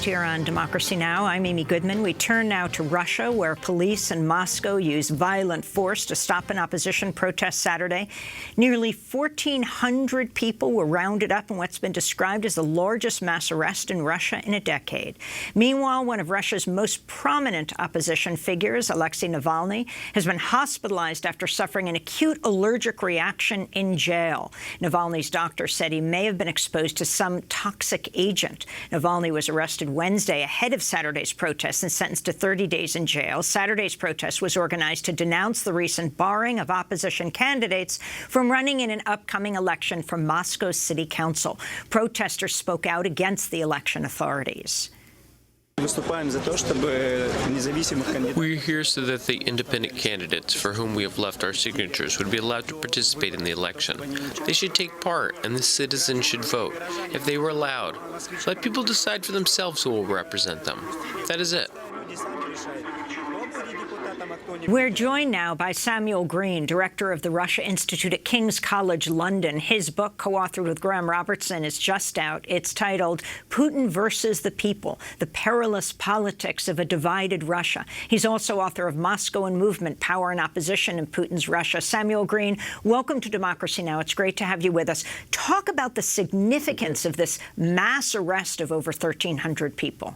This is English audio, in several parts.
here on Democracy Now! I'm Amy Goodman. We turn now to Russia, where police in Moscow used violent force to stop an opposition protest Saturday. Nearly 1,400 people were rounded up in what's been described as the largest mass arrest in Russia in a decade. Meanwhile, one of Russia's most prominent opposition figures, Alexei Navalny, has been hospitalized after suffering an acute allergic reaction in jail. Navalny's doctor said he may have been exposed to some toxic agent. Navalny was arrested Wednesday ahead of Saturday's protest and sentenced to 30 days in jail. Saturday's protest was organized to denounce the recent barring of opposition candidates from running in an upcoming election for Moscow's city council. Protesters spoke out against the election authorities. We're here so that the independent candidates for whom we have left our signatures would be allowed to participate in the election. They should take part, and the citizens should vote. If they were allowed, let people decide for themselves who will represent them. That is it. We're joined now by Samuel Greene, director of the Russia Institute at King's College London. His book, co-authored with Graham Robertson, is just out. It's titled Putin versus the People, the Perilous Politics of a Divided Russia. He's also author of Moscow and Movement, Power and Opposition in Putin's Russia. Samuel Greene, welcome to Democracy Now! It's great to have you with us. Talk about the significance of this mass arrest of over 1,300 people.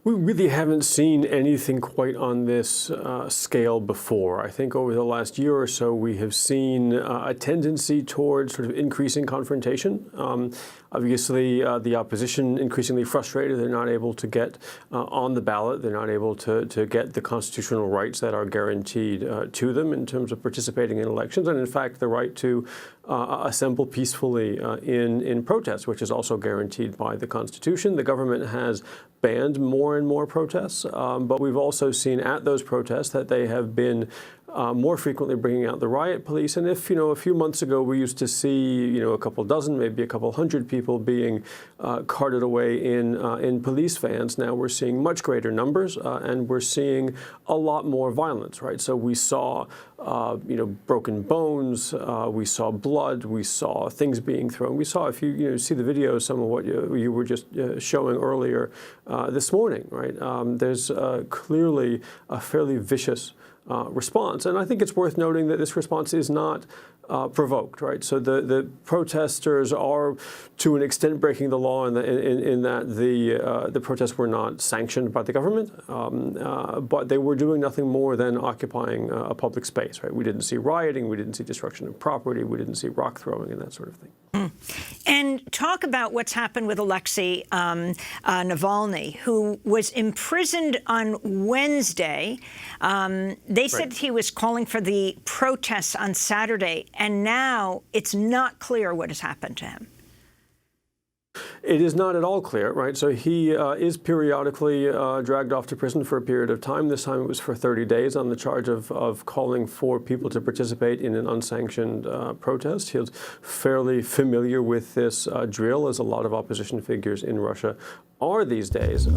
We really haven't seen anything quite on this scale before. I think over the last year or so, we have seen a tendency towards sort of increasing confrontation. Obviously, the opposition increasingly frustrated. They're not able to get on the ballot. They're not able to get the constitutional rights that are guaranteed to them in terms of participating in elections, and in fact, the right to assemble peacefully in protest, which is also guaranteed by the Constitution. The government has banned more and more protests, but we've also seen at those protests that they have been more frequently bringing out the riot police. And if, a few months ago we used to see, a couple dozen, maybe a couple hundred people being carted away in police vans, now we're seeing much greater numbers, and we're seeing a lot more violence, right? So we saw, broken bones, we saw blood, we saw things being thrown. We saw, if you see the video, some of what you were just showing earlier this morning, right? There's clearly a fairly vicious response. And I think it's worth noting that this response is not provoked, right? So the protesters are, to an extent, breaking the law in that the protests were not sanctioned by the government, but they were doing nothing more than occupying a public space, right? We didn't see rioting, we didn't see destruction of property, we didn't see rock throwing and that sort of thing. And talk about what's happened with Alexei Navalny, who was imprisoned on Wednesday. They said he was calling for the protests on Saturday, and now it's not clear what has happened to him. It is not at all clear, right? So he is periodically dragged off to prison for a period of time. This time it was for 30 days on the charge of calling for people to participate in an unsanctioned protest. He's fairly familiar with this drill, as a lot of opposition figures in Russia are these days.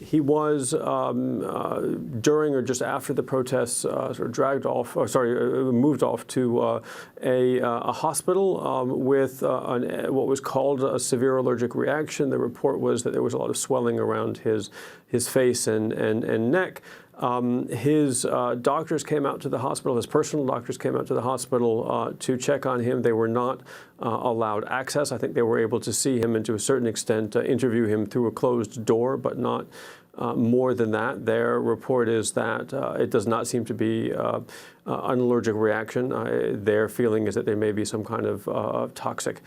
He was, during or just after the protests, sort of moved off to a hospital with what was called a severe allergic reaction. The report was that there was a lot of swelling around his face and neck. His doctors came out to the hospital, his personal doctors came out to the hospital to check on him. They were not allowed access. I think they were able to see him and, to a certain extent, interview him through a closed door, but not more than that. Their report is that it does not seem to be an allergic reaction. Their feeling is that there may be some kind of toxic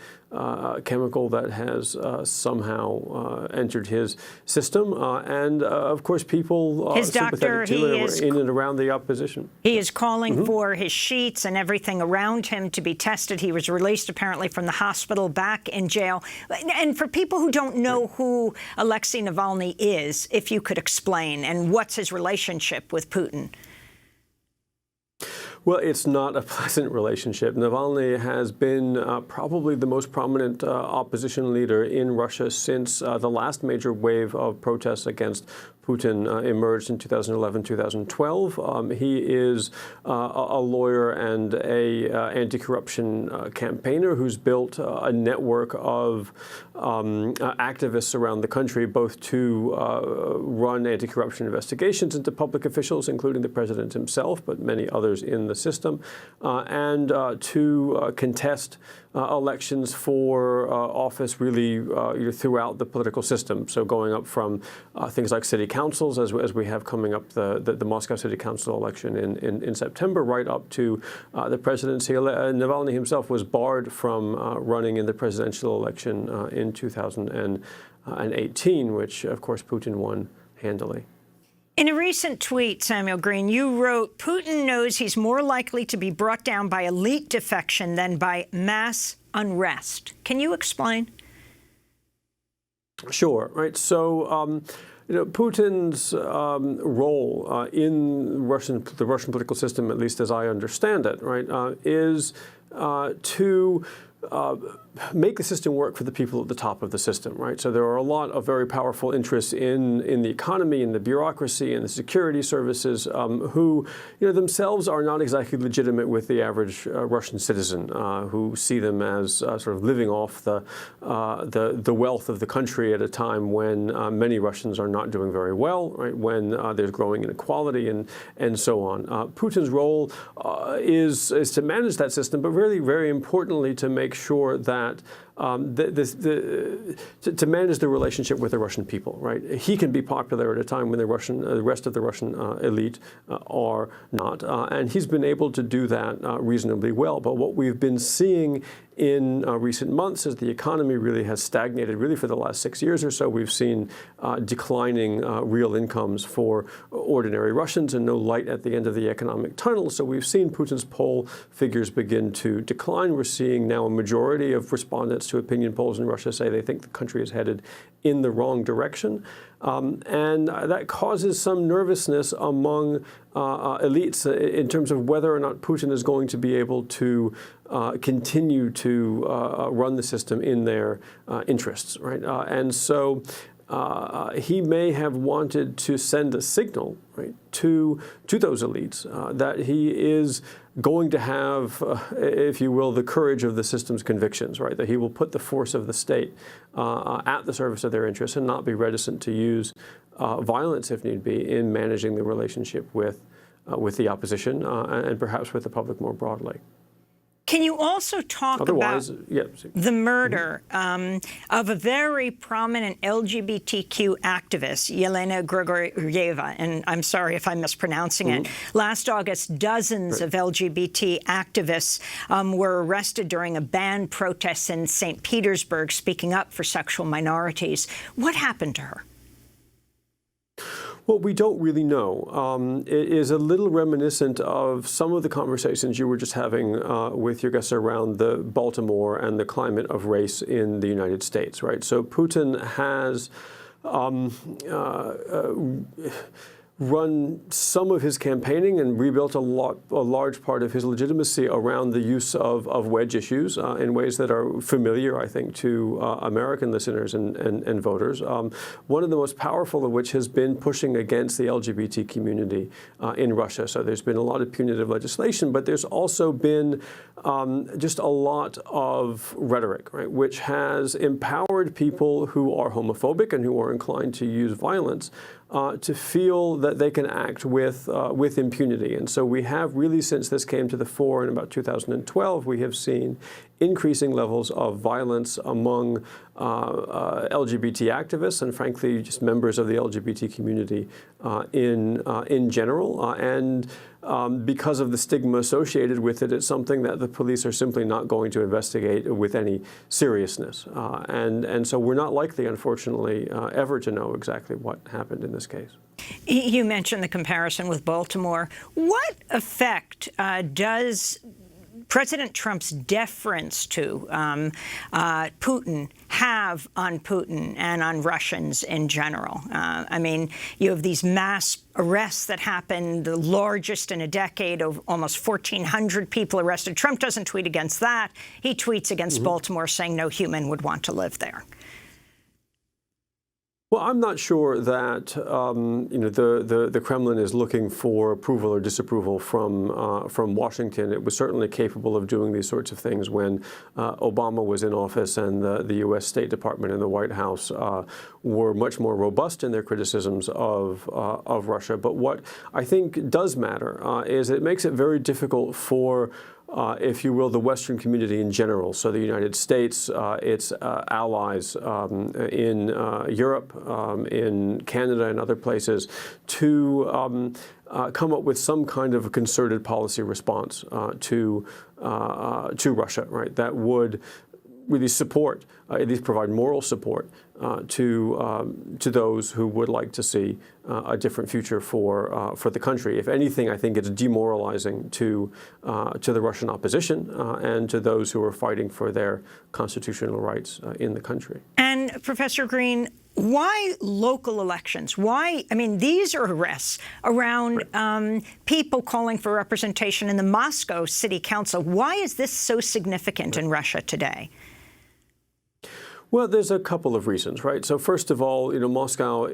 chemical that has somehow entered his system. And of course, people his doctor, in and around the opposition. He is calling for his sheets and everything around him to be tested. He was released apparently from the hospital, back in jail. And for people who don't know who Alexei Navalny is, if you could explain, and what's his relationship with Putin? Well, it's not a pleasant relationship. Navalny has been probably the most prominent opposition leader in Russia since the last major wave of protests against Putin emerged in 2011, 2012. He is a lawyer and a anti-corruption campaigner who's built a network of activists around the country, both to run anti-corruption investigations into public officials, including the president himself, but many others in the system, and to contest elections for office really throughout the political system. So going up from things like city councils, as we have coming up the Moscow City Council election in September, right up to the presidency. Navalny himself was barred from running in the presidential election in 2018, which, of course, Putin won handily. In a recent tweet, Samuel Greene, you wrote, Putin knows he's more likely to be brought down by elite defection than by mass unrest. Can you explain? Sure. Right. So, Putin's role in the Russian political system, at least as I understand it, right, is to make the system work for the people at the top of the system, right? So there are a lot of very powerful interests in the economy, in the bureaucracy, in the security services, who, themselves are not exactly legitimate with the average Russian citizen, who see them as sort of living off the wealth of the country at a time when many Russians are not doing very well, right? When there's growing inequality and so on. Putin's role is to manage that system, but really, very importantly, to make sure that to manage the relationship with the Russian people, right? He can be popular at a time when the rest of the Russian elite are not, and he's been able to do that reasonably well. But what we've been seeing in recent months is the economy really has stagnated. Really, for the last 6 years or so, we've seen declining real incomes for ordinary Russians and no light at the end of the economic tunnel. So we've seen Putin's poll figures begin to decline. We're seeing now a majority of respondents to opinion polls in Russia say they think the country is headed in the wrong direction. And that causes some nervousness among elites in terms of whether or not Putin is going to be able to continue to run the system in their interests, right? And so he may have wanted to send a signal, right, to those elites that he is going to have, if you will, the courage of the system's convictions, right? That he will put the force of the state at the service of their interests and not be reticent to use violence, if need be, in managing the relationship with the opposition and perhaps with the public more broadly. Can you also talk about the murder of a very prominent LGBTQ activist, Yelena Grigorieva, and I'm sorry if I'm mispronouncing it. Last August, dozens of LGBT activists were arrested during a banned protest in St. Petersburg, speaking up for sexual minorities. What happened to her? Well, we don't really know. It is a little reminiscent of some of the conversations you were just having with your guests around the Baltimore and the climate of race in the United States, right? So Putin has run some of his campaigning and rebuilt a large part of his legitimacy around the use of wedge issues in ways that are familiar, I think, to American listeners and voters. One of the most powerful of which has been pushing against the LGBT community in Russia. So there's been a lot of punitive legislation, but there's also been just a lot of rhetoric, right, which has empowered people who are homophobic and who are inclined to use violence to feel that they can act with impunity. And so we have really, since this came to the fore in about 2012, we have seen increasing levels of violence among LGBT activists and, frankly, just members of the LGBT community in general. And because of the stigma associated with it, it's something that the police are simply not going to investigate with any seriousness. And so we're not likely, unfortunately, ever to know exactly what happened in this case. You mentioned the comparison with Baltimore. What effect does President Trump's deference to Putin have on Putin and on Russians in general? I mean, you have these mass arrests that happened, the largest in a decade, of almost 1,400 people arrested. Trump doesn't tweet against that. He tweets against Baltimore, saying no human would want to live there. Well, I'm not sure that the Kremlin is looking for approval or disapproval from Washington. It was certainly capable of doing these sorts of things when Obama was in office, and the U.S. State Department and the White House were much more robust in their criticisms of Russia. But what I think does matter is it makes it very difficult for if you will, the Western community in general, so the United States, its allies in Europe, in Canada and other places, to come up with some kind of a concerted policy response to Russia, right? That would really support, at least provide moral support to those who would like to see a different future for the country. If anything, I think it's demoralizing to the Russian opposition and to those who are fighting for their constitutional rights in the country. And Professor Greene, why local elections? Why? I mean, these are arrests around people calling for representation in the Moscow City Council. Why is this so significant in Russia today? Well, there's a couple of reasons, right? So first of all, Moscow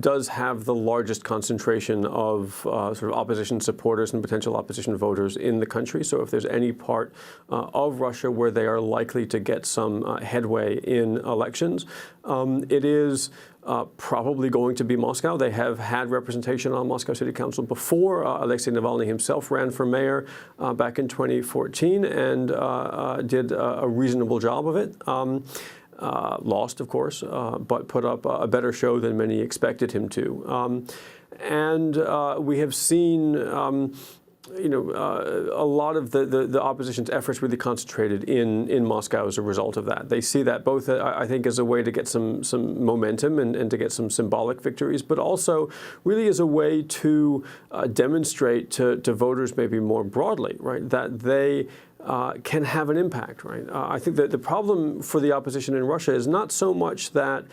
does have the largest concentration of sort of opposition supporters and potential opposition voters in the country. So if there's any part of Russia where they are likely to get some headway in elections, it is probably going to be Moscow. They have had representation on Moscow City Council before. Alexei Navalny himself ran for mayor back in 2014 and did a reasonable job of it. Lost, of course, but put up a better show than many expected him to. And we have seen, a lot of the opposition's efforts really concentrated in Moscow as a result of that. They see that both, I think, as a way to get some momentum and to get some symbolic victories, but also really as a way to demonstrate to voters maybe more broadly, right, that they can have an impact, right? I think that the problem for the opposition in Russia is not so much that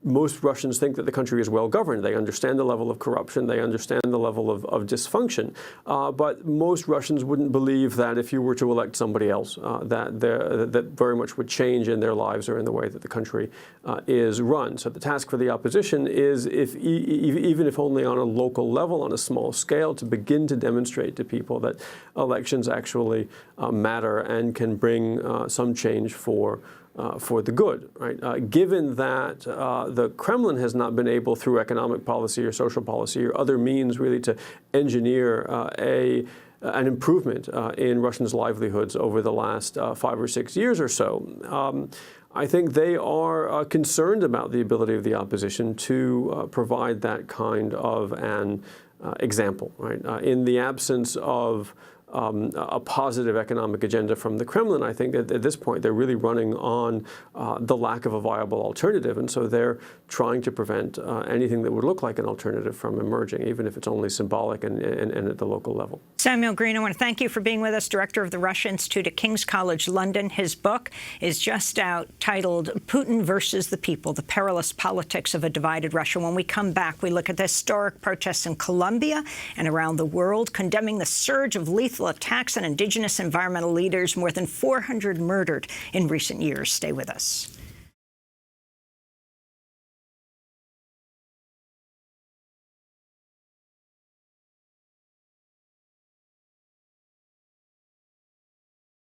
most Russians think that the country is well governed. They understand the level of corruption. They understand the level of dysfunction. But most Russians wouldn't believe that if you were to elect somebody else, that very much would change in their lives or in the way that the country is run. So the task for the opposition is, even if only on a local level, on a small scale, to begin to demonstrate to people that elections actually matter and can bring some change for the good, right? Given that the Kremlin has not been able, through economic policy or social policy or other means, really to engineer an improvement in Russians' livelihoods over the last 5 or 6 years or so, I think they are concerned about the ability of the opposition to provide that kind of an example, right? In the absence of a positive economic agenda from the Kremlin, I think that at this point they're really running on the lack of a viable alternative, and so they're trying to prevent anything that would look like an alternative from emerging, even if it's only symbolic and at the local level. Samuel Greene, I want to thank you for being with us, director of the Russia Institute at King's College London. His book is just out, titled Putin versus the People, The Perilous Politics of a Divided Russia. When we come back, we look at the historic protests in Colombia and around the world, condemning the surge of lethal attacks on indigenous environmental leaders, more than 400 murdered in recent years. Stay with us.